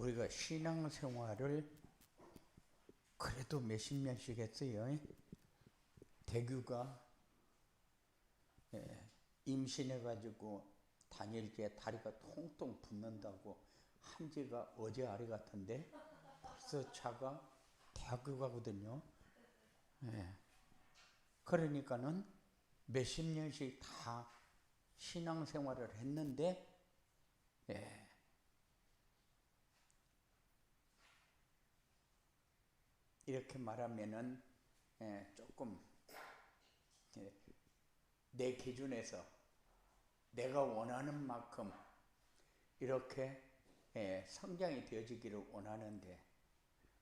우리가 신앙생활을 그래도 몇십 년씩 했어요. 대규가 임신해가지고 다닐 때 다리가 통통 붓는다고 한 지가 어제 아래 같은데 벌써 차가 대학교 가거든요. 그러니까는 몇십 년씩 다 신앙생활을 했는데 이렇게 말하면은 조금 내 기준에서 내가 원하는 만큼 이렇게 성장이 되어지기를 원하는데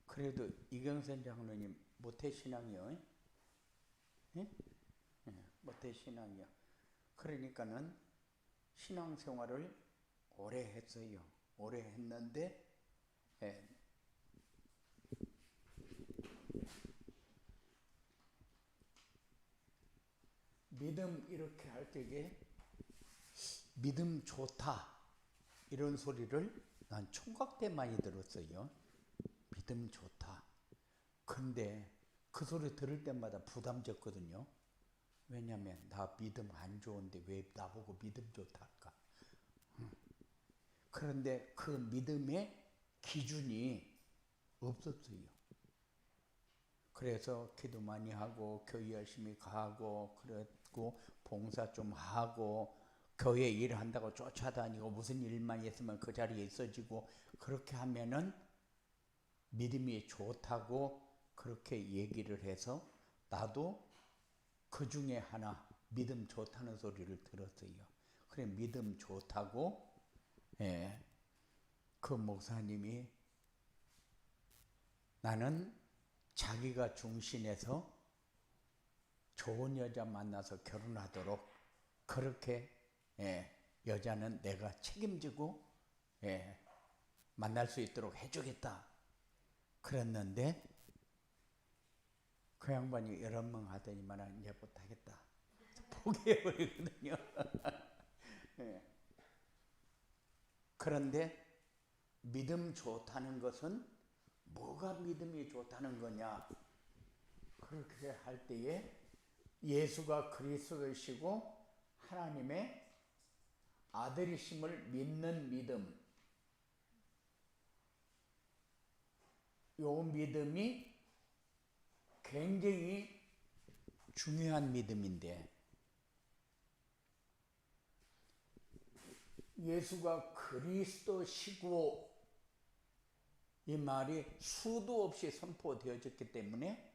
그래도 이경선 장로님 모태신앙이요. 모태신앙이요. 그러니까는 신앙생활을 오래 했어요. 오래 했는데 믿음 이렇게 할 때에 믿음 좋다 이런 소리를 난 총각 때 많이 들었어요. 믿음 좋다. 근데 그 소리 들을 때마다 부담졌거든요. 왜냐면 나 믿음 안 좋은데 왜 나보고 믿음 좋다 할까? 그런데 그 믿음의 기준이 없었어요. 그래서 기도 많이 하고 교회 열심히 가고 그랬고 봉사 좀 하고 교회 일한다고 쫓아다니고 무슨 일만 있으면 그 자리에 있어지고 그렇게 하면은 믿음이 좋다고 그렇게 얘기를 해서 나도 그 중에 하나 믿음 좋다는 소리를 들었어요. 그래 믿음 좋다고 그 목사님이 나는 자기가 중심에서 좋은 여자 만나서 결혼하도록 그렇게 여자는 내가 책임지고 만날 수 있도록 해주겠다. 그랬는데 그 양반이 여러 명 하더니만 이제 못하겠다. 포기해버리거든요. 그런데 믿음 좋다는 것은 뭐가 믿음이 좋다는 거냐? 그렇게 할 때에 예수가 그리스도이시고 하나님의 아들이심을 믿는 믿음. 요 믿음이 굉장히 중요한 믿음인데 예수가 그리스도시고 이 말이 수도 없이 선포되어졌기 때문에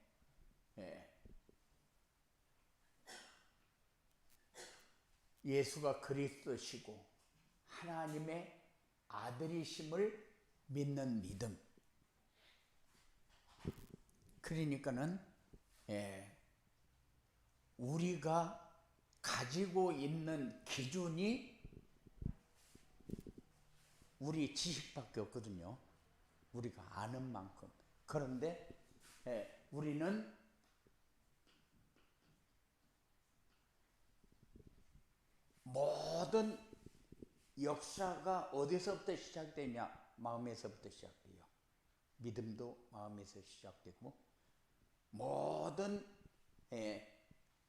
예수가 그리스도시고 하나님의 아들이심을 믿는 믿음. 그러니까는 우리가 가지고 있는 기준이 우리 지식밖에 없거든요. 우리가 아는 만큼. 그런데 우리는 모든 역사가 어디서부터 시작되냐? 마음에서부터 시작돼요. 믿음도 마음에서 시작되고 모든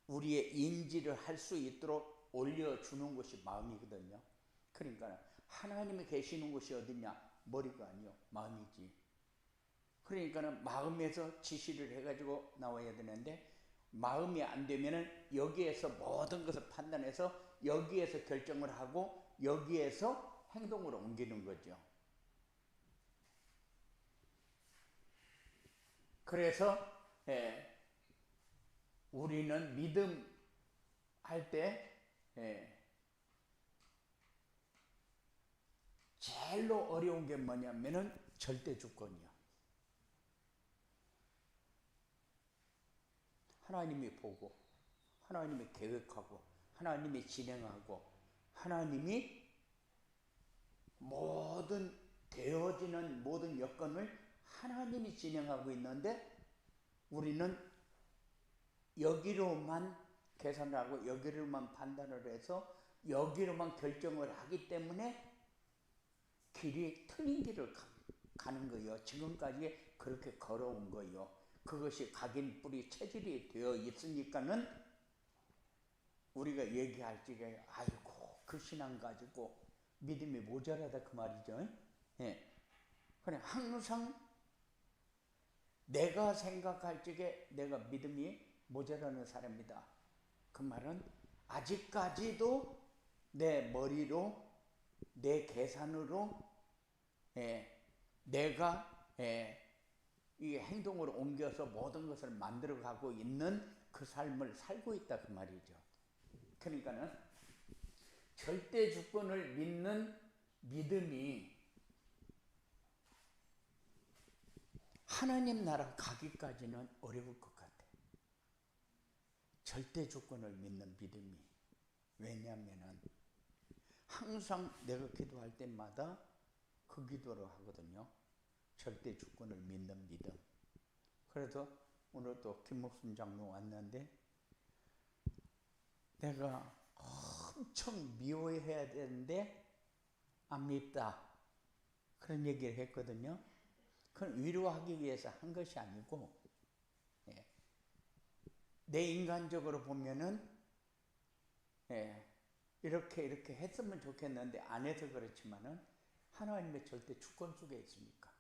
우리의 인지를 할 수 있도록 올려주는 것이 마음이거든요. 그러니까 하나님이 계시는 곳이 어디냐? 머리가 아니요. 마음이지. 그러니까는 마음에서 지시를 해가지고 나와야 되는데 마음이 안 되면은 여기에서 모든 것을 판단해서 여기에서 결정을 하고 여기에서 행동으로 옮기는 거죠. 그래서 우리는 믿음 할 때 제일로 어려운 게 뭐냐면은 절대주권이야. 하나님이 보고 하나님이 계획하고 하나님이 진행하고 하나님이 모든 되어지는 모든 여건을 하나님이 진행하고 있는데 우리는 여기로만 계산을 하고 여기로만 판단을 해서 여기로만 결정을 하기 때문에 길이 틀린 길을 갑니다. 가는 거요. 지금까지 그렇게 걸어온 거요. 그것이 각인 뿌리 체질이 되어 있으니까는 우리가 얘기할 적에 아이고 그 신앙 가지고 믿음이 모자라다 그 말이죠. 예. 그냥 항상 내가 생각할 적에 내가 믿음이 모자라는 사람이다. 그 말은 아직까지도 내 머리로 내 계산으로 내가 이 행동으로 옮겨서 모든 것을 만들어가고 있는 그 삶을 살고 있다 그 말이죠. 그러니까는 절대 주권을 믿는 믿음이 하나님 나라 가기까지는 어려울 것 같아. 절대 주권을 믿는 믿음이. 왜냐하면은 항상 내가 기도할 때마다 그 기도를 하거든요. 절대 주권을 믿는 믿음. 그래서 오늘 또 김목순 장로 왔는데 내가 엄청 미워해야 되는데 안 밉다. 그런 얘기를 했거든요. 그건 위로하기 위해서 한 것이 아니고 내 인간적으로 보면은 이렇게 했으면 좋겠는데 안 해서 그렇지만은 하나님의 절대 주권 속에 있으니까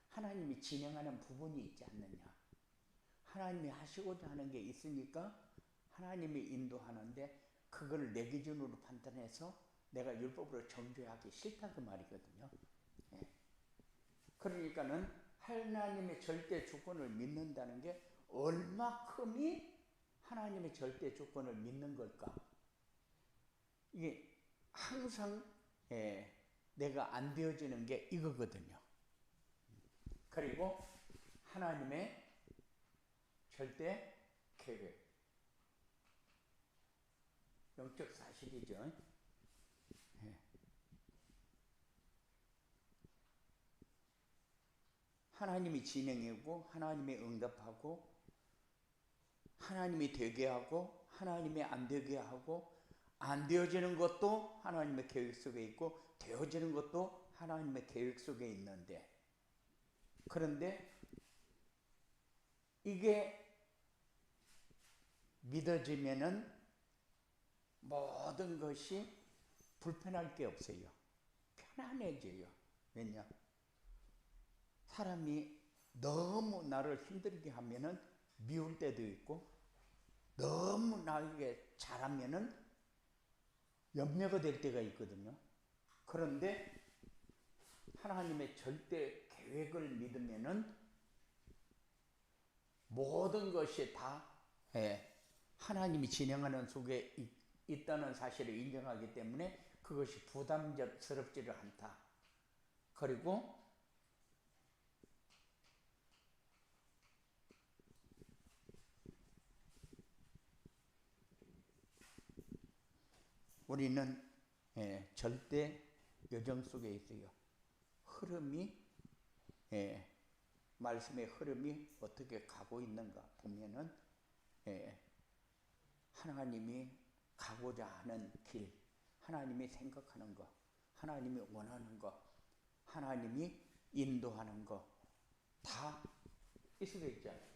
하나님이 진행하는 부분이 있지 않느냐. 하나님이 하시고자 하는 게 있으니까 하나님이 인도하는데 그걸 내 기준으로 판단해서 내가 율법으로 정죄하기 싫다 그 말이거든요. 그러니까는 하나님의 절대 주권을 믿는다는 게 얼마큼이 하나님의 절대 주권을 믿는 걸까? 이게 항상 내가 안 되어지는 게 이거거든요. 그리고 하나님의 절대 계획, 영적 사실이죠. 하나님이 진행하고 하나님이 응답하고 하나님이 되게 하고 하나님이 안 되게 하고 안 되어지는 것도 하나님의 계획 속에 있고 되어지는 것도 하나님의 계획 속에 있는데 그런데 이게 믿어지면은 모든 것이 불편할 게 없어요. 편안해져요. 왜냐? 사람이 너무 나를 힘들게 하면은 미울 때도 있고 너무 나에게 잘하면은 염려가 될 때가 있거든요. 그런데 하나님의 절대 계획을 믿으면은 모든 것이 다 하나님이 진행하는 속에 있다는 사실을 인정하기 때문에 그것이 부담스럽지를 않다. 그리고 우리는 절대 여정 속에 있어요. 흐름이 말씀의 흐름이 어떻게 가고 있는가 보면은 하나님이 가고자 하는 길, 하나님이 생각하는 것, 하나님이 원하는 것, 하나님이 인도하는 것 다 이 속에 있잖아요.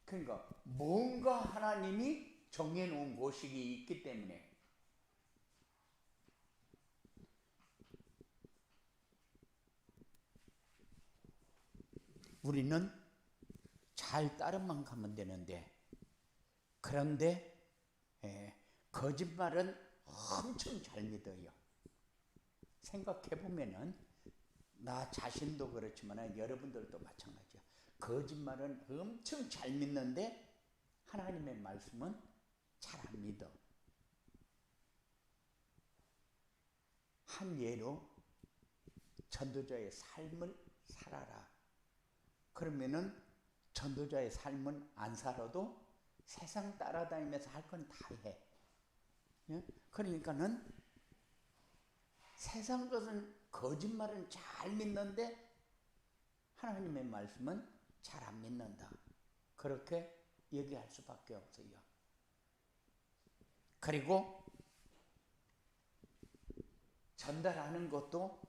그러니까 뭔가 하나님이 정해놓은 곳이 있기 때문에 우리는 잘 따르만 가면 되는데 그런데 거짓말은 엄청 잘 믿어요. 생각해보면은 나 자신도 그렇지만 여러분들도 마찬가지야. 거짓말은 엄청 잘 믿는데 하나님의 말씀은 잘 안 믿어. 한 예로 전도자의 삶을 살아라. 그러면은 전도자의 삶은 안 살아도 세상 따라다니면서 할 건 다 해. 그러니까는 세상 것은 거짓말은 잘 믿는데 하나님의 말씀은 잘 안 믿는다. 그렇게 얘기할 수밖에 없어요. 그리고 전달하는 것도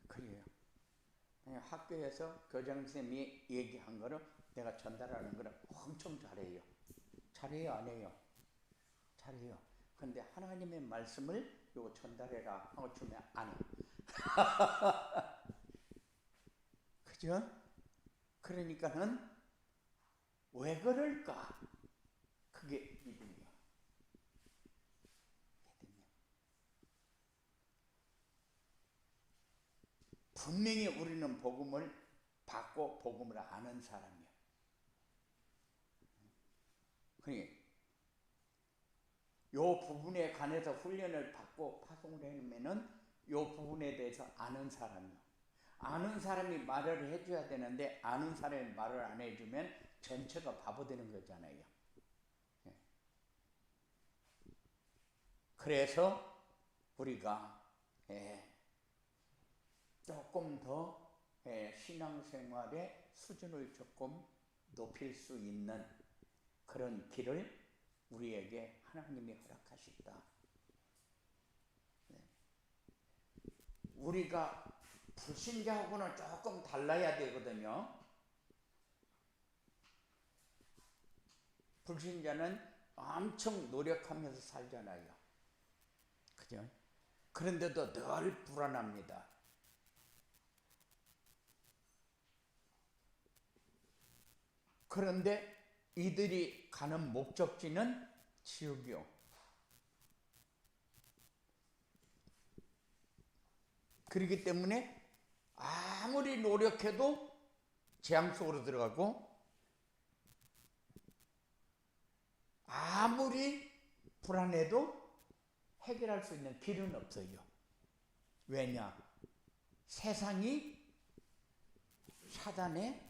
그래요. 학교에서 교장선생님이 얘기한 거를 내가 전달하는 거를 엄청 잘해요. 잘해요, 안 해요? 잘해요. 근데 하나님의 말씀을 요거 전달해라 하고 주면 안 해. 그죠? 그러니까는 왜 그럴까? 그게 믿음이야. 분명히 우리는 복음을 받고 복음을 아는 사람이야. 그러니까 요 부분에 관해서 훈련을 받고 파송을 해놓으면은 요 부분에 대해서 아는 사람이요. 아는 사람이 말을 해줘야 되는데 아는 사람이 말을 안 해주면 전체가 바보 되는 거잖아요. 그래서 우리가 조금 더 신앙생활의 수준을 조금 높일 수 있는 그런 길을 우리에게 하나님이 허락하셨다. 우리가 불신자하고는 조금 달라야 되거든요. 불신자는 엄청 노력하면서 살잖아요. 그죠? 그런데도 늘 불안합니다. 그런데 이들이 가는 목적지는 지옥이요. 그렇기 때문에 아무리 노력해도 재앙 속으로 들어가고 아무리 불안해도 해결할 수 있는 길은 없어요. 왜냐? 세상이 사단의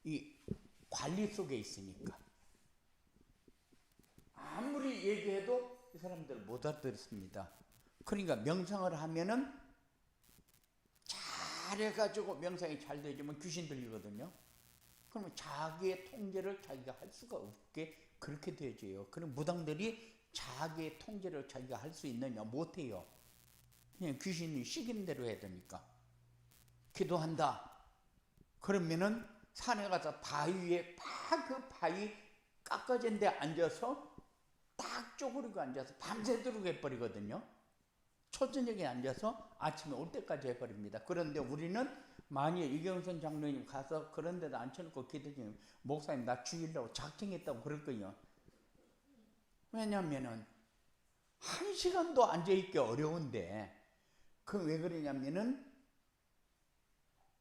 이 관리 속에 있으니까 아무리 얘기해도 이 사람들 못 알아듣습니다. 그러니까 명상을 하면은 잘해가지고 명상이 잘 되지만 귀신 들리거든요. 그러면 자기의 통제를 자기가 할 수가 없게 그렇게 되어져요. 그럼 무당들이 자기의 통제를 자기가 할 수 있느냐? 못해요. 그냥 귀신이 시키는 대로 해야 되니까. 기도한다. 그러면은 산에 가서 바위에 그 바위 깎아진 데 앉아서 딱 쪼그리고 앉아서 밤새도록 해버리거든요. 초저녁에 앉아서 아침에 올 때까지 해버립니다. 그런데 우리는 만약에 이경선 장로님 가서 그런 데도 앉혀놓고 기도하면 목사님 나 죽이려고 작정했다고 그럴 거예요. 왜냐면은 1시간도 앉아있기 어려운데 그 왜 그러냐면은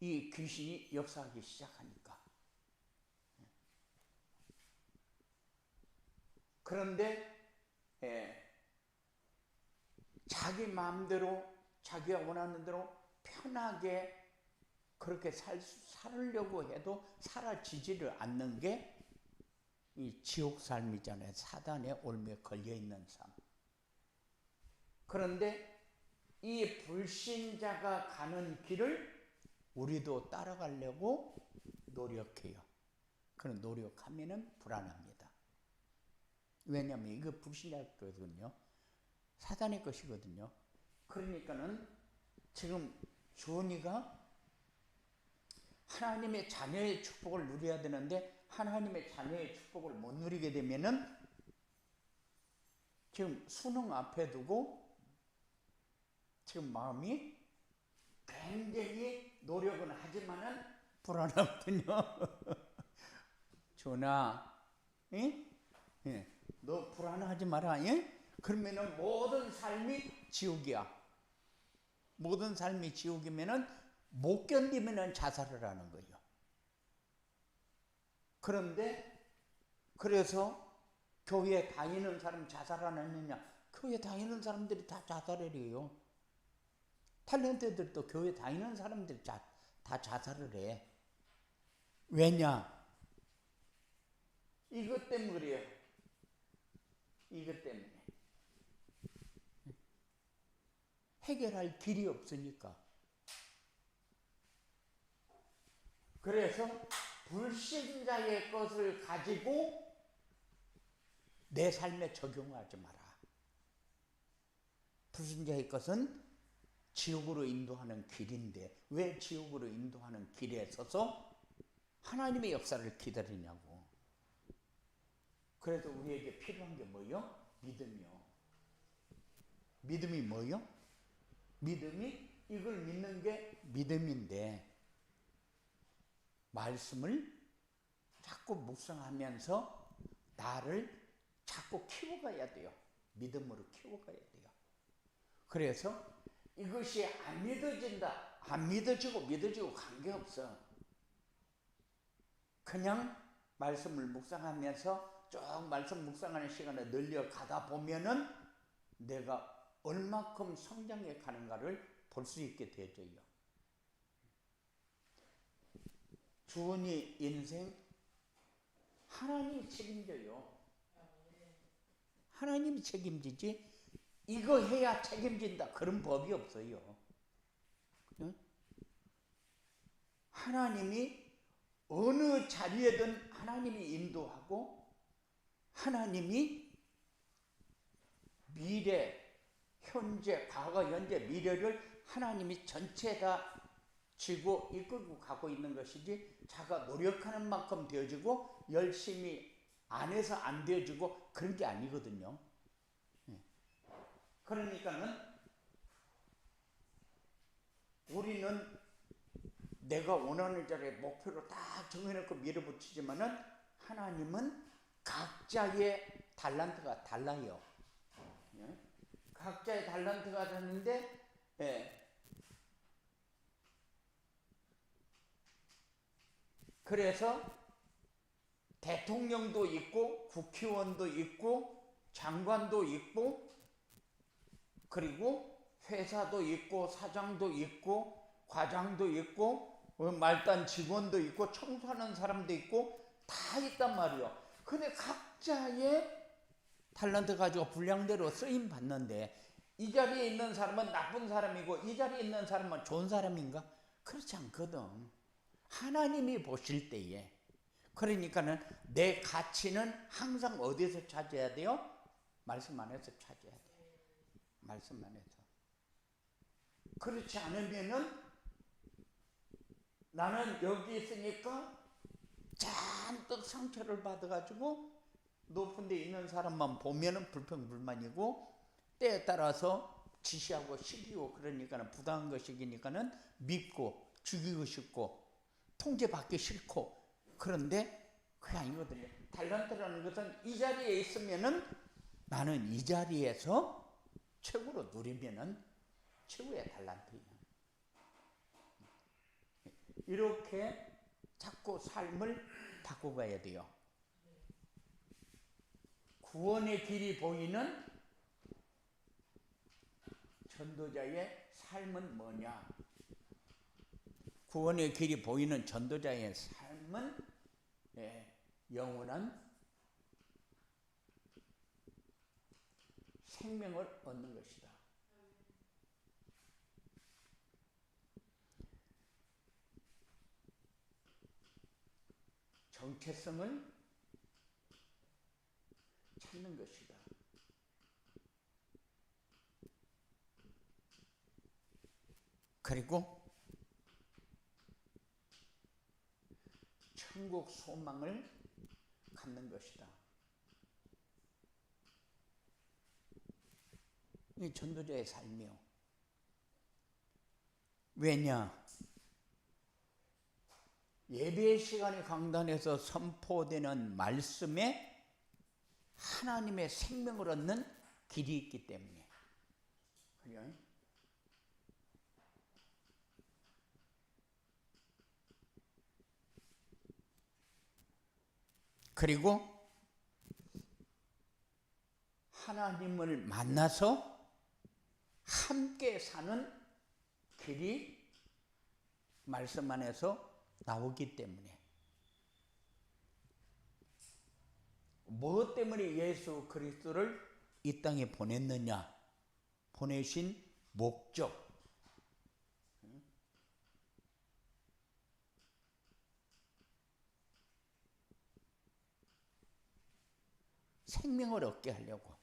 이 귀신이 역사하기 시작하니까. 그런데 자기 마음대로 자기가 원하는 대로 편하게 그렇게 살으려고 해도 사라지지를 않는 게 이 지옥 삶이잖아요. 사단의 올무에 걸려있는 삶. 그런데 이 불신자가 가는 길을 우리도 따라가려고 노력해요. 그런 노력하면은 불안합니다. 왜냐하면 이거 불신자의 거거든요. 사단의 것이거든요. 그러니까는 지금 주원이가 하나님의 자녀의 축복을 누려야 되는데 하나님의 자녀의 축복을 못 누리게 되면은 지금 수능 앞에 두고 지금 마음이 굉장히 노력은 하지만은 불안하거든요. 주원아, 너 불안하지 마라. 그러면은 모든 삶이 지옥이야. 모든 삶이 지옥이면은 못 견디면은 자살을 하는 거예요. 그런데 그래서 교회 다니는 사람 자살 안 했느냐? 교회 다니는 사람들이 다 자살을 해요. 탤런트들도 교회 다니는 사람들이 다 자살을 해. 왜냐? 이것 때문에 그래요. 이것 때문에. 해결할 길이 없으니까. 그래서 불신자의 것을 가지고 내 삶에 적용하지 마라. 불순자의 것은 지옥으로 인도하는 길인데 왜 지옥으로 인도하는 길에 서서 하나님의 역사를 기다리냐고. 그래서 우리에게 필요한 게 뭐요? 믿음이요. 믿음이 뭐요? 믿음이 이걸 믿는 게 믿음인데 말씀을 자꾸 묵상하면서 나를 자꾸 키워가야 돼요. 믿음으로 키워가야 돼요. 그래서 이것이 안 믿어진다. 안 믿어지고 관계없어. 그냥 말씀을 묵상하면서 쭉 말씀 묵상하는 시간을 늘려가다 보면은 내가 얼마큼 성장해 가는가를 볼 수 있게 되어져요. 주은이 인생 하나님이 책임져요. 하나님이 책임지지 이거 해야 책임진다 그런 법이 없어요. 하나님이 어느 자리에든 하나님이 인도하고 하나님이 미래, 현재, 과거, 현재, 미래를 하나님이 전체 다 쥐고 이끌고 가고 있는 것이지 자가 노력하는 만큼 되어지고 열심히 안 해서 안 되어지고 그런 게 아니거든요. 그러니까는 우리는 내가 원하는 자리에 목표를 딱 정해놓고 밀어붙이지만은 하나님은 각자의 달란트가 달라요. 각자의 달란트가 다른데 그래서 대통령도 있고 국회의원도 있고 장관도 있고 그리고 회사도 있고 사장도 있고 과장도 있고 말단 직원도 있고 청소하는 사람도 있고 다 있단 말이요. 근데 각자의 탤런트 가지고 분량대로 쓰임 받는데 이 자리에 있는 사람은 나쁜 사람이고 이 자리에 있는 사람은 좋은 사람인가? 그렇지 않거든. 하나님이 보실 때에 그러니까는 내 가치는 항상 어디서 찾아야 돼요? 말씀 안에서 찾아야 돼요. 말씀 안에서. 그렇지 않으면은 나는 여기 있으니까 잔뜩 상처를 받아가지고 높은 데 있는 사람만 보면은 불평불만이고 때에 따라서 지시하고 시키고 그러니까는 부당한 것이니까는 믿고 죽이고 싶고 통제받기 싫고 그런데 그게 아니거든요. 탤런트라는 것은 이 자리에 있으면은 나는 이 자리에서 최고로 누리면은 최고의 탤런트예요. 이렇게 자꾸 삶을 바꿔가야 돼요. 구원의 길이 보이는 전도자의 삶은 뭐냐? 구원의 길이 보이는 전도자의 삶은 영원한 생명을 얻는 것이다. 정체성을 찾는 것이다. 그리고 천국 소망을 갖는 것이다. 이 전도자의 삶이요. 왜냐? 예배 시간에 강단에서 선포되는 말씀에 하나님의 생명을 얻는 길이 있기 때문에. 그래요? 그리고 하나님을 만나서 함께 사는 길이 말씀 안에서 나오기 때문에. 무엇 때문에 예수 그리스도를 이 땅에 보냈느냐? 보내신 목적. 생명을 얻게 하려고.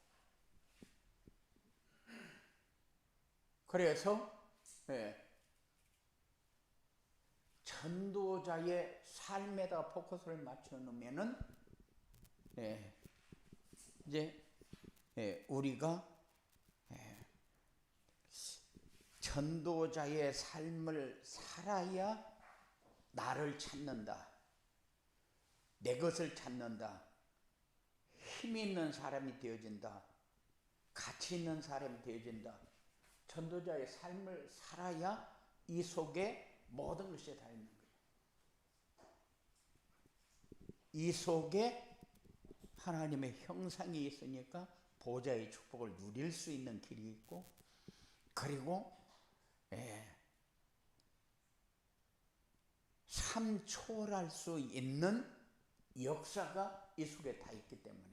그래서 전도자의 삶에다 포커스를 맞춰 놓으면은 이제 우리가 전도자의 삶을 살아야 나를 찾는다, 내 것을 찾는다, 힘 있는 사람이 되어진다, 가치 있는 사람이 되어진다. 전도자의 삶을 살아야 이 속에 모든 것이 다 있는 거예요. 이 속에 하나님의 형상이 있으니까 보좌의 축복을 누릴 수 있는 길이 있고, 그리고 삶 초월할 수 있는 역사가 이 속에 다 있기 때문에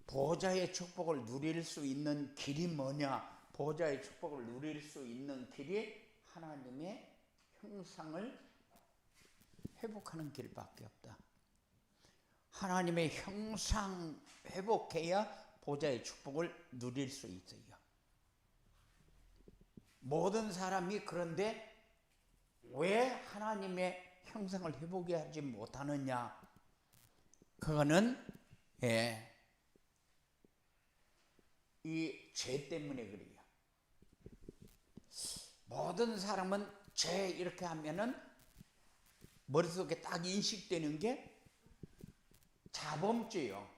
보좌의 축복을 누릴 수 있는 길이 뭐냐? 보좌의 축복을 누릴 수 있는 길이 하나님의 형상을 회복하는 길밖에 없다. 하나님의 형상 회복해야 보좌의 축복을 누릴 수 있어요. 모든 사람이 그런데 왜 하나님의 형상을 회복하지 못하느냐? 그거는 이 죄 때문에 그래요. 모든 사람은 죄 이렇게 하면은 머릿속에 딱 인식되는 게 자범죄요.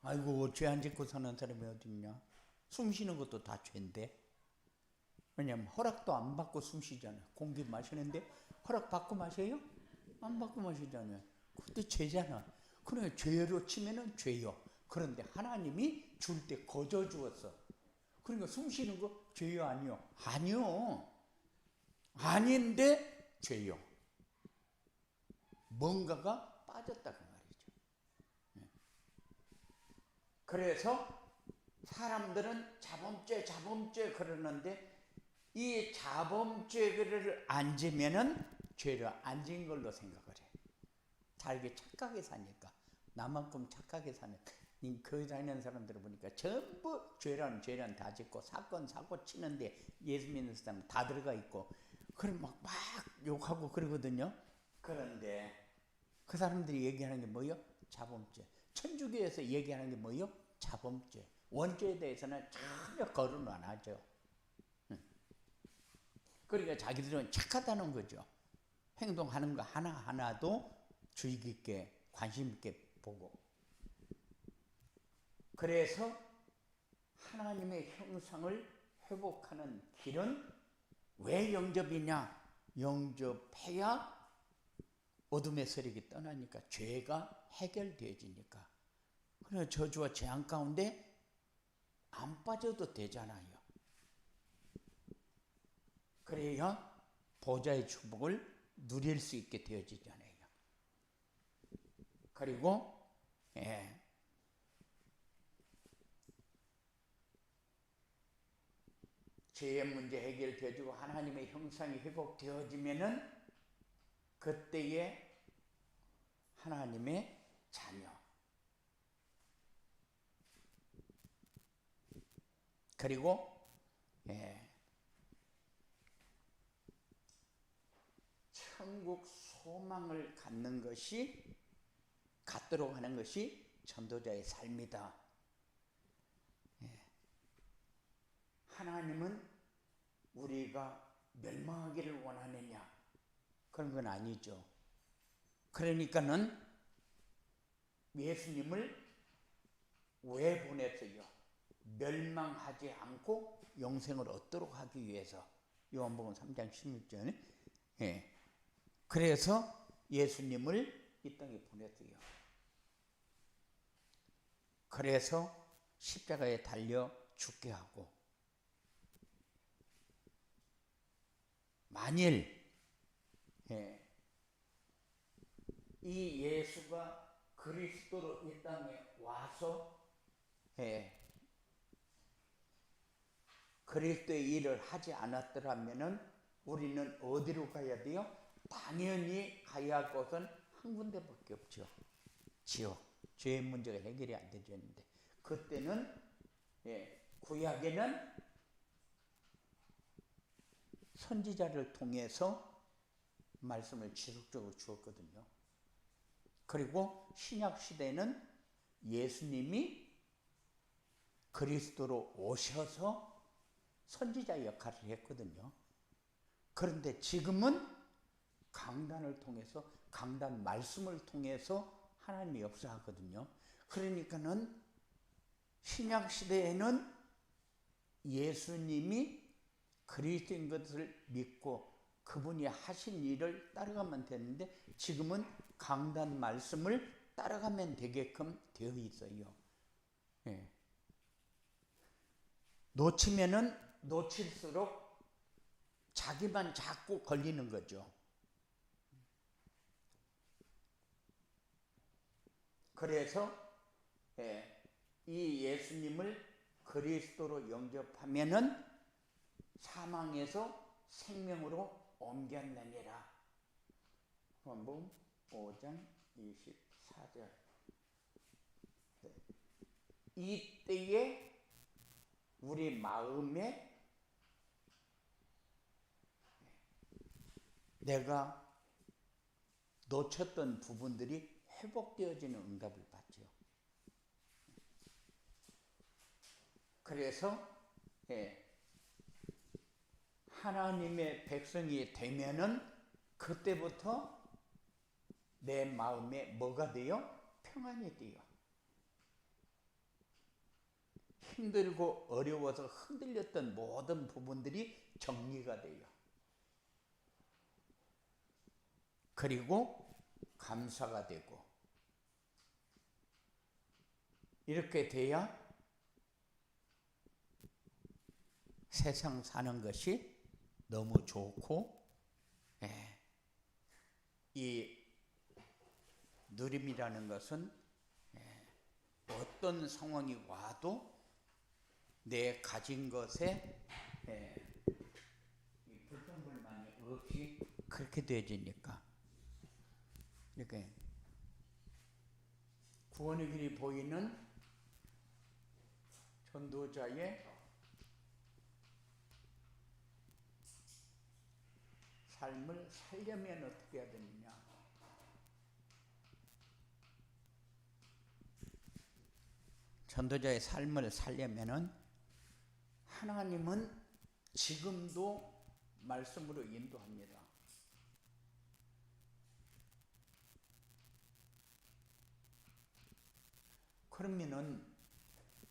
아이고, 죄 안 짓고 사는 사람이 어디 있냐? 숨 쉬는 것도 다 죄인데. 왜냐면 허락도 안 받고 숨 쉬잖아요. 공기 마시는데 허락 받고 마셔요? 안 받고 마시잖아요. 그것도 죄잖아. 그래, 죄로 치면은 죄요. 그런데 하나님이 줄 때 거저 주었어. 그러니까 숨 쉬는 거 죄요, 아니요? 아니요. 아닌데 죄요. 뭔가가 빠졌다 그 말이죠. 그래서 사람들은 자범죄 그러는데 이 자범죄를 안 지면은 죄를 안 지은 걸로 생각을 해. 잘게 착하게 사니까. 나만큼 착하게 사는 교회 다니는 사람들을 보니까 전부 죄란 다 짓고 사건 사고 치는데 예수 믿는 사람 다 들어가 있고, 그럼 막 욕하고 그러거든요. 그런데 그 사람들이 얘기하는 게 뭐예요? 자범죄. 천주교에서 얘기하는 게 뭐예요? 자범죄. 원죄에 대해서는 전혀 거론을 안 하죠. 그러니까 자기들은 착하다는 거죠. 행동하는 거 하나하나도 주의 깊게 관심 있게 보고. 그래서 하나님의 형상을 회복하는 길은 왜 영접이냐? 영접해야 어둠의 세력이 떠나니까, 죄가 해결되어지니까. 그래서 저주와 재앙 가운데 안 빠져도 되잖아요. 그래야 보좌의 축복을 누릴 수 있게 되어지잖아요. 그리고 죄의 문제 해결되어지고 하나님의 형상이 회복되어지면은 그때에 하나님의 자녀, 그리고 천국 소망을 갖도록 하는 것이 전도자의 삶이다. 하나님은 우리가 멸망하기를 원하느냐? 그런 건 아니죠. 그러니까는 예수님을 왜 보냈어요? 멸망하지 않고 영생을 얻도록 하기 위해서. 요한복음 3장 16절. 그래서 예수님을 이 땅에 보냈어요. 그래서 십자가에 달려 죽게 하고, 만일 이 예수가 그리스도로 이 땅에 와서 그리스도의 일을 하지 않았더라면은 우리는 어디로 가야 돼요? 당연히 가야 할 곳은 한 군데밖에 없죠. 지옥. 죄의 문제가 해결이 안 되는데 그때는 구약에는 선지자를 통해서 말씀을 지속적으로 주었거든요. 그리고 신약 시대는 예수님이 그리스도로 오셔서 선지자 역할을 했거든요. 그런데 지금은 강단을 통해서, 강단 말씀을 통해서 하나님이 역사하거든요. 그러니까는 신약 시대에는 예수님이 그리스도인 것을 믿고 그분이 하신 일을 따라가면 되는데 지금은 강단 말씀을 따라가면 되게끔 되어 있어요. 놓치면은 놓칠수록 자기만 자꾸 걸리는 거죠. 그래서 이 예수님을 그리스도로 영접하면은 사망에서 생명으로 옮겼느니라. 요한복음 5장 24절. 이때에 우리 마음에 내가 놓쳤던 부분들이 회복되어지는 응답을 받죠. 그래서 하나님의 백성이 되면은 그때부터 내 마음에 뭐가 돼요? 평안이 돼요. 힘들고 어려워서 흔들렸던 모든 부분들이 정리가 돼요. 그리고 감사가 되고 이렇게 돼야 세상 사는 것이 너무 좋고 이 누림이라는 것은 어떤 상황이 와도 내 가진 것에 불평불만이 없이 그렇게 되어지니까 이렇게 구원의 길이 보이는 전도자의 삶을 살려면 어떻게 해야 되느냐? 전도자의 삶을 살려면은 하나님은 지금도 말씀으로 인도합니다. 그러면은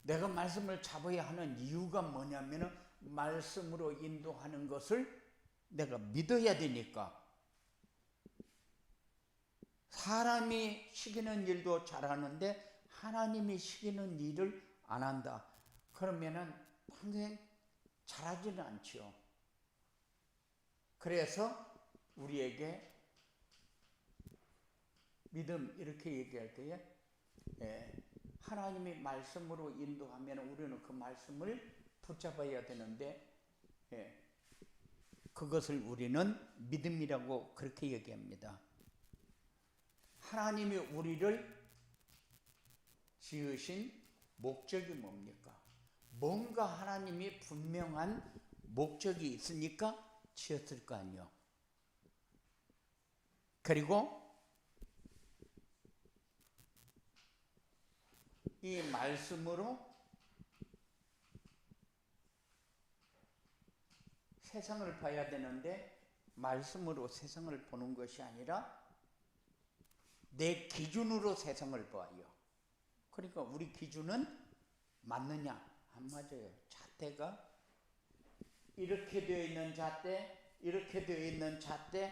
내가 말씀을 잡아야 하는 이유가 뭐냐면은 말씀으로 인도하는 것을 내가 믿어야 되니까. 사람이 시키는 일도 잘하는데 하나님이 시키는 일을 안 한다. 그러면은 평생 잘하지는 않죠. 그래서 우리에게 믿음 이렇게 얘기할 때에 하나님이 말씀으로 인도하면 우리는 그 말씀을 붙잡아야 되는데 그것을 우리는 믿음이라고 그렇게 얘기합니다. 하나님이 우리를 지으신 목적이 뭡니까? 뭔가 하나님이 분명한 목적이 있으니까 지었을 거 아니에요. 그리고 이 말씀으로 세상을 봐야 되는데 말씀으로 세상을 보는 것이 아니라 내 기준으로 세상을 봐요. 그러니까 우리 기준은 맞느냐? 안 맞아요. 잣대가 이렇게 되어 있는 잣대, 이렇게 되어 있는 잣대,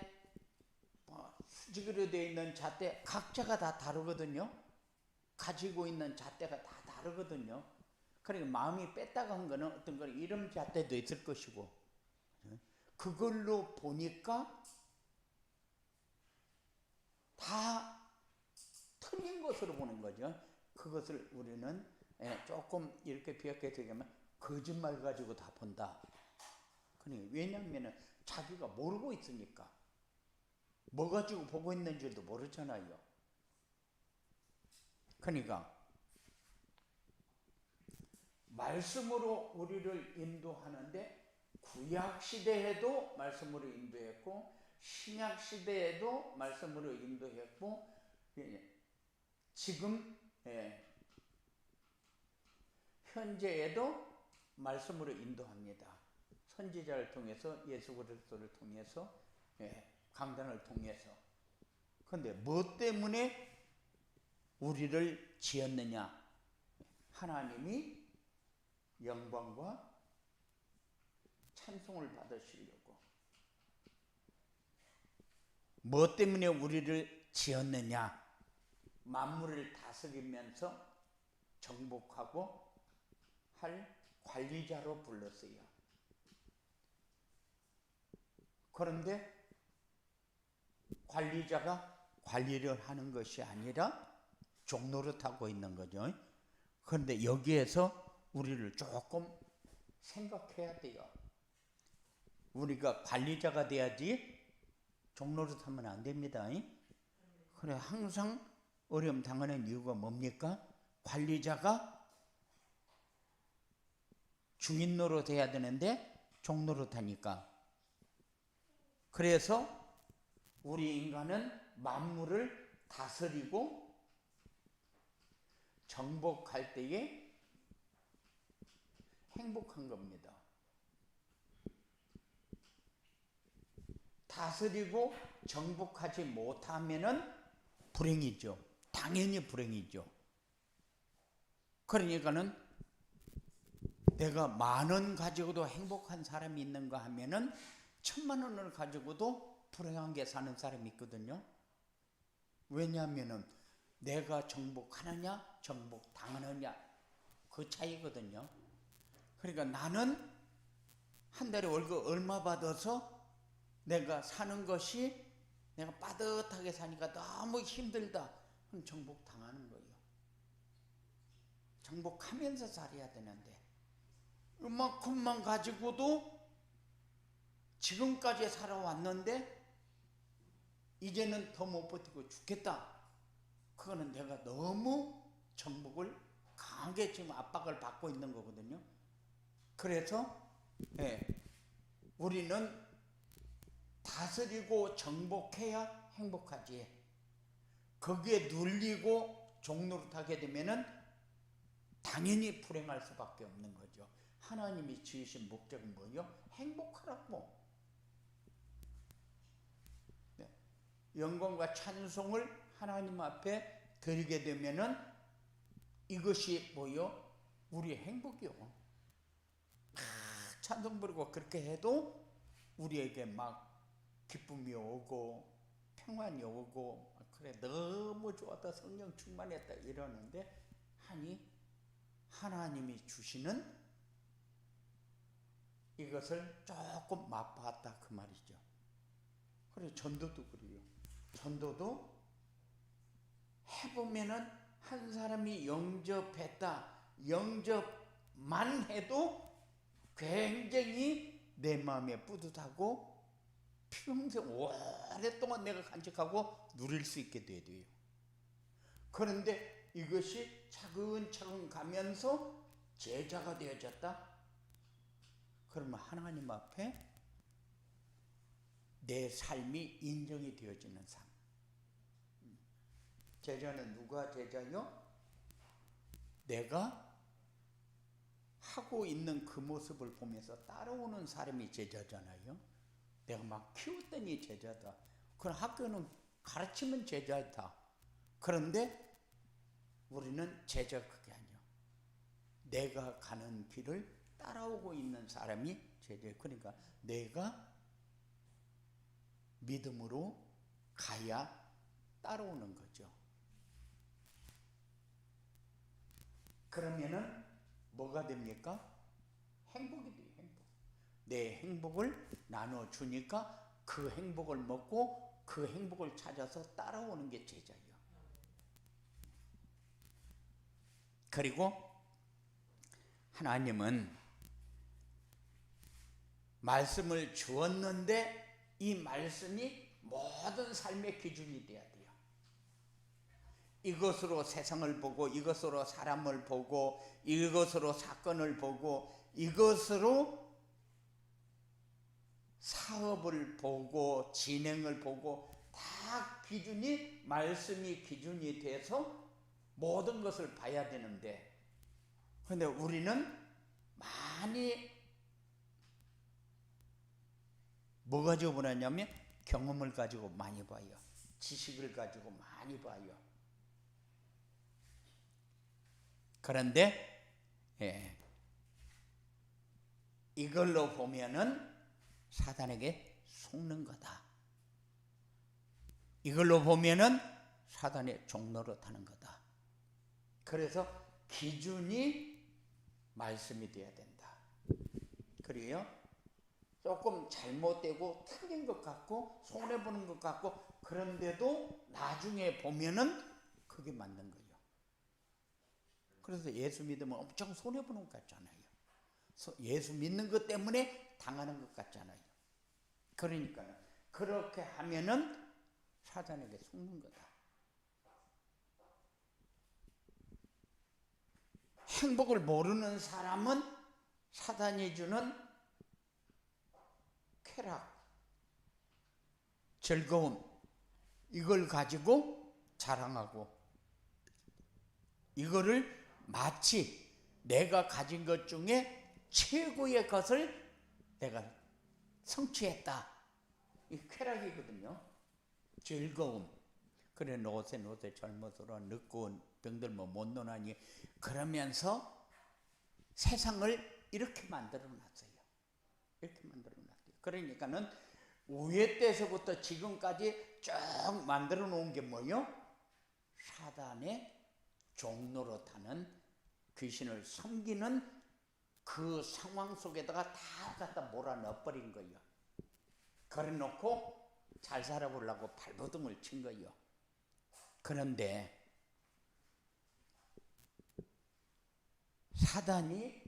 수직으로 되어 있는 잣대 각자가 다 다르거든요. 가지고 있는 잣대가 다 다르거든요. 그러니까 마음이 뺐다간 거는 어떤 거는 이런 잣대도 있을 것이고 그걸로 보니까 다 틀린 것으로 보는 거죠. 그것을 우리는 조금 이렇게 비약하게 얘기하면 거짓말 가지고 다 본다. 그러니까 왜냐하면 자기가 모르고 있으니까. 뭐 가지고 보고 있는 줄도 모르잖아요. 그러니까 말씀으로 우리를 인도하는데 구약 시대에도 말씀으로 인도했고 신약 시대에도 말씀으로 인도했고 지금 현재에도 말씀으로 인도합니다. 선지자를 통해서 예수 그리스도를 통해서 강단을 통해서. 그런데 뭐 때문에 우리를 지었느냐? 하나님이 영광과 찬송을 받으시려고. 뭐 때문에 우리를 지었느냐? 만물을 다스리면서 정복하고 할 관리자로 불렀어요. 그런데 관리자가 관리를 하는 것이 아니라 종노릇하고 있는 거죠. 그런데 여기에서 우리를 조금 생각해야 돼요. 우리가 관리자가 돼야지 종노릇하면 안 됩니다. 그래, 항상 어려움 당하는 이유가 뭡니까? 관리자가 주인 노릇해야 되는데 종 노릇하니까. 그래서 우리 인간은 만물을 다스리고 정복할 때에 행복한 겁니다. 다스리고 정복하지 못하면은 불행이죠. 당연히 불행이죠. 그러니까는 내가 10,000원 가지고도 행복한 사람이 있는가 하면은 10,000,000원을 가지고도 불행하게 사는 사람이 있거든요. 왜냐하면은 내가 정복하느냐 정복당하느냐 그 차이거든요. 그러니까 나는 한 달에 월급 얼마 받아서 내가 사는 것이 내가 빠듯하게 사니까 너무 힘들다. 그럼 정복당하는 거예요. 정복하면서 살아야 되는데 이만큼만 가지고도 지금까지 살아왔는데 이제는 더 못 버티고 죽겠다. 그거는 내가 너무 정복을 강하게 지금 압박을 받고 있는 거거든요. 그래서 우리는 다스리고 정복해야 행복하지. 거기에 눌리고 종노릇하게 되면은 당연히 불행할 수밖에 없는 거죠. 하나님이 지으신 목적은 뭐예요? 행복하라고. 영광과 찬송을 하나님 앞에 드리게 되면은 이것이 뭐요? 우리의 행복이요. 찬송 부르고 그렇게 해도 우리에게 막 기쁨이 오고 평안이 오고 그래 너무 좋았다 성령 충만했다 이러는데 하나님이 주시는 이것을 조금 맛봤다 그 말이죠. 그래 전도도 그래요. 전도도 해보면은 한 사람이 영접했다 영접만 해도 굉장히 내 마음에 뿌듯하고 평생 오랫동안 내가 간직하고 누릴 수 있게 돼요. 그런데 이것이 차근차근 가면서 제자가 되어졌다. 그러면 하나님 앞에 내 삶이 인정이 되어지는 삶. 제자는 누가 제자요? 내가 하고 있는 그 모습을 보면서 따라오는 사람이 제자잖아요. 내가 막 키웠더니 제자다. 그럼 학교는 가르치면 제자다. 그런데 우리는 제자가 그게 아니야. 내가 가는 길을 따라오고 있는 사람이 제자예요. 그러니까 내가 믿음으로 가야 따라오는 거죠. 그러면은 뭐가 됩니까? 행복이 돼요. 행복. 내 행복을 나눠주니까 그 행복을 먹고 그 행복을 찾아서 따라오는 게 제자예요. 그리고 하나님은 말씀을 주었는데 이 말씀이 모든 삶의 기준이 돼야 돼요. 이것으로 세상을 보고, 이것으로 사람을 보고, 이것으로 사건을 보고, 이것으로 사업을 보고, 진행을 보고, 다 기준이, 말씀이 기준이 돼서 모든 것을 봐야 되는데, 그런데 우리는 많이 뭐 가지고 보냐면 경험을 가지고 많이 봐요. 지식을 가지고 많이 봐요. 그런데 이걸로 보면은 사단에게 속는 거다. 이걸로 보면은 사단의 종로로 타는 거다. 그래서 기준이 말씀이 되어야 된다. 그래요? 조금 잘못되고 틀린 것 같고 손해보는 것 같고 그런데도 나중에 보면은 그게 맞는 거예요. 그래서 예수 믿으면 엄청 손해보는 것 같잖아요. 예수 믿는 것 때문에 당하는 것 같잖아요. 그러니까 그렇게 하면은 사단에게 속는 거다. 행복을 모르는 사람은 사단이 주는 쾌락, 즐거움 이걸 가지고 자랑하고 이거를 마치 내가 가진 것 중에 최고의 것을 내가 성취했다. 이 쾌락이거든요. 즐거움. 그래 노세 젊어서라 늙고 병들면 못 노나니 그러면서 세상을 이렇게 만들어 놨어요. 이렇게 만들어 놨어요. 그러니까는 우회 때서부터 지금까지 쭉 만들어 놓은 게 뭐요? 사단의 종로로 타는 귀신을 섬기는 그 상황 속에다가 다 갖다 몰아넣어버린 거예요. 그래놓고 잘 살아보려고 발버둥을 친 거예요. 그런데 사단이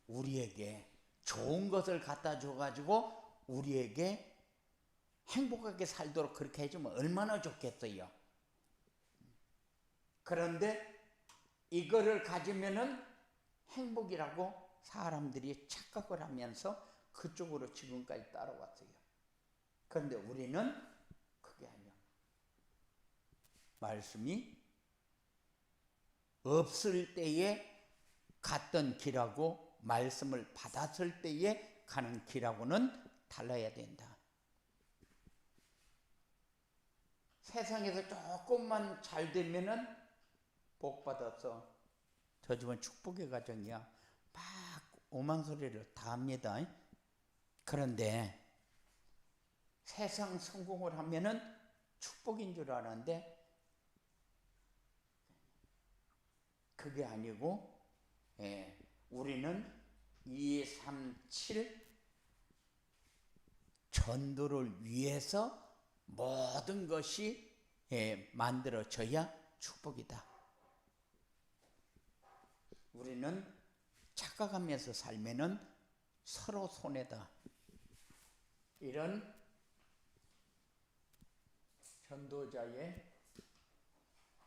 우리에게 좋은 것을 갖다 줘가지고 우리에게 행복하게 살도록 그렇게 해주면 얼마나 좋겠어요. 그런데 이거를 가지면은 행복이라고 사람들이 착각을 하면서 그쪽으로 지금까지 따라왔어요. 그런데 우리는 그게 아니야. 말씀이 없을 때에 갔던 길하고 말씀을 받았을 때에 가는 길하고는 달라야 된다. 세상에서 조금만 잘 되면은 복 받았어. 저 집은 축복의 가정이야. 막 오만 소리를 다 합니다. 그런데 세상 성공을 하면은 축복인 줄 아는데 그게 아니고 우리는 237 전도를 위해서 모든 것이 만들어져야 축복이다. 우리는 착각하면서 살면은 서로 손해다. 이런 전도자의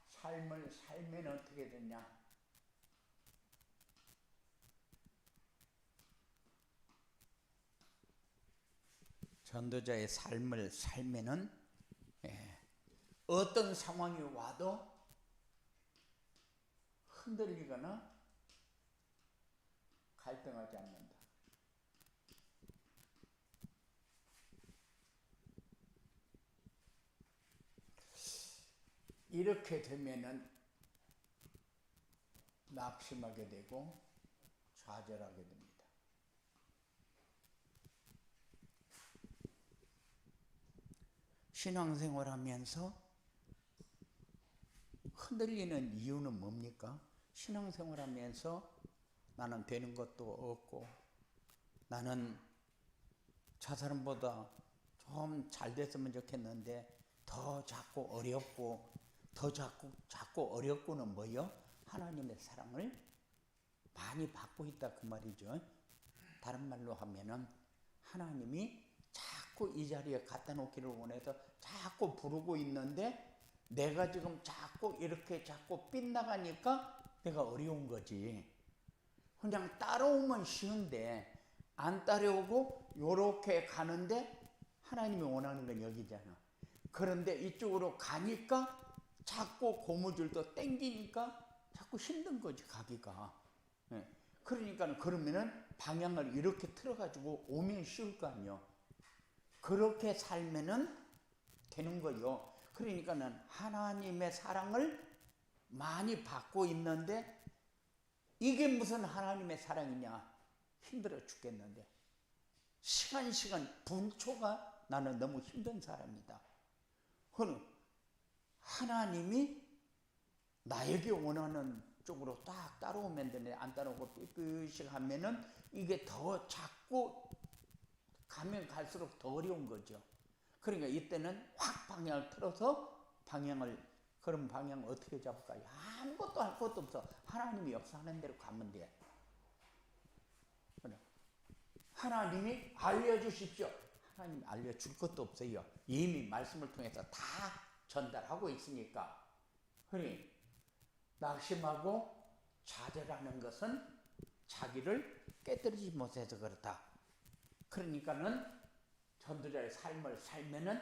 삶을 살면 어떻게 되냐? 전도자의 삶을 살면은 어떤 상황이 와도 흔들리거나 갈등하지 않는다. 이렇게 되면은 낙심하게 되고 좌절하게 됩니다. 신앙생활 하면서 흔들리는 이유는 뭡니까? 신앙생활 하면서 나는 되는 것도 없고 나는 저 사람보다 좀 잘 됐으면 좋겠는데 더 자꾸 어렵고 더 자꾸 어렵고는 뭐요? 하나님의 사랑을 많이 받고 있다 그 말이죠. 다른 말로 하면은 하나님이 자꾸 이 자리에 갖다 놓기를 원해서 자꾸 부르고 있는데 내가 지금 자꾸 이렇게 자꾸 빗나가니까 내가 어려운 거지. 그냥 따라오면 쉬운데 안 따라오고 요렇게 가는데 하나님이 원하는 건 여기잖아. 그런데 이쪽으로 가니까 자꾸 고무줄도 땡기니까 자꾸 힘든 거지 가기가. 그러니까 그러면은 방향을 이렇게 틀어가지고 오면 쉬울 거 아니요. 그렇게 살면은 되는 거요. 그러니까는 하나님의 사랑을 많이 받고 있는데 이게 무슨 하나님의 사랑이냐. 힘들어 죽겠는데 시간 분초가 나는 너무 힘든 사람이다. 그럼 하나님이 나에게 원하는 쪽으로 딱 따라오면 되는데 안 따라오고 삐삐씩 하면은 이게 더 자꾸 가면 갈수록 더 어려운 거죠. 그러니까 이때는 확 방향을 틀어서 그런 방향을 어떻게 잡을까요? 아무것도 할 것도 없어. 하나님이 역사하는 대로 가면 돼. 하나님이 알려주십시오. 하나님이 알려줄 것도 없어요. 이미 말씀을 통해서 다 전달하고 있으니까. 그러니 낙심하고 좌절하는 것은 자기를 깨뜨리지 못해서 그렇다. 그러니까는 전도자의 삶을 살면은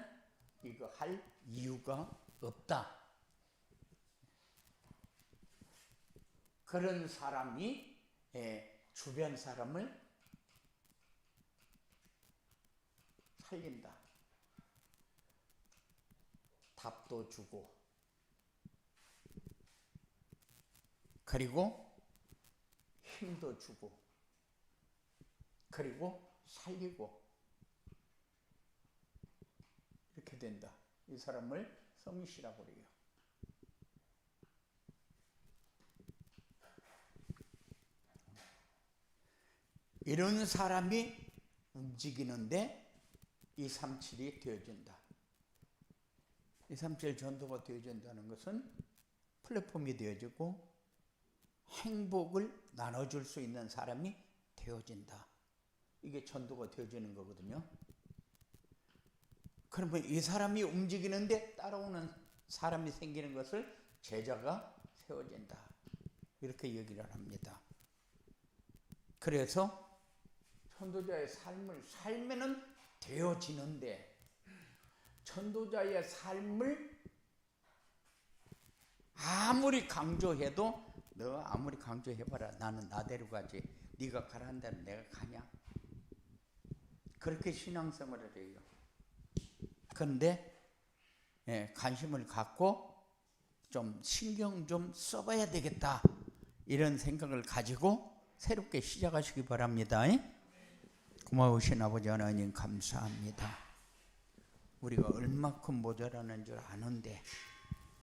이거 할 이유가 없다. 그런 사람이 주변 사람을 살린다. 답도 주고 그리고 힘도 주고 그리고 살리고 이렇게 된다. 이 사람을 성시라고 그래요. 이런 사람이 움직이는데 237이 되어진다. 237 전도가 되어진다는 것은 플랫폼이 되어지고 행복을 나눠줄 수 있는 사람이 되어진다. 이게 전도가 되어지는 거거든요. 그러면 이 사람이 움직이는데 따라오는 사람이 생기는 것을 제자가 세워진다. 이렇게 얘기를 합니다. 그래서 전도자의 삶을 살면은 되어지는데 전도자의 삶을 아무리 강조해도 너 아무리 강조해봐라. 나는 나대로 가지. 네가 가라는 대로 내가 가냐? 그렇게 신앙생활을 해요. 그런데 관심을 갖고 좀 신경 좀 써봐야 되겠다. 이런 생각을 가지고 새롭게 시작하시기 바랍니다. 고마우신 아버지 하나님 감사합니다. 우리가 얼마큼 모자라는 줄 아는데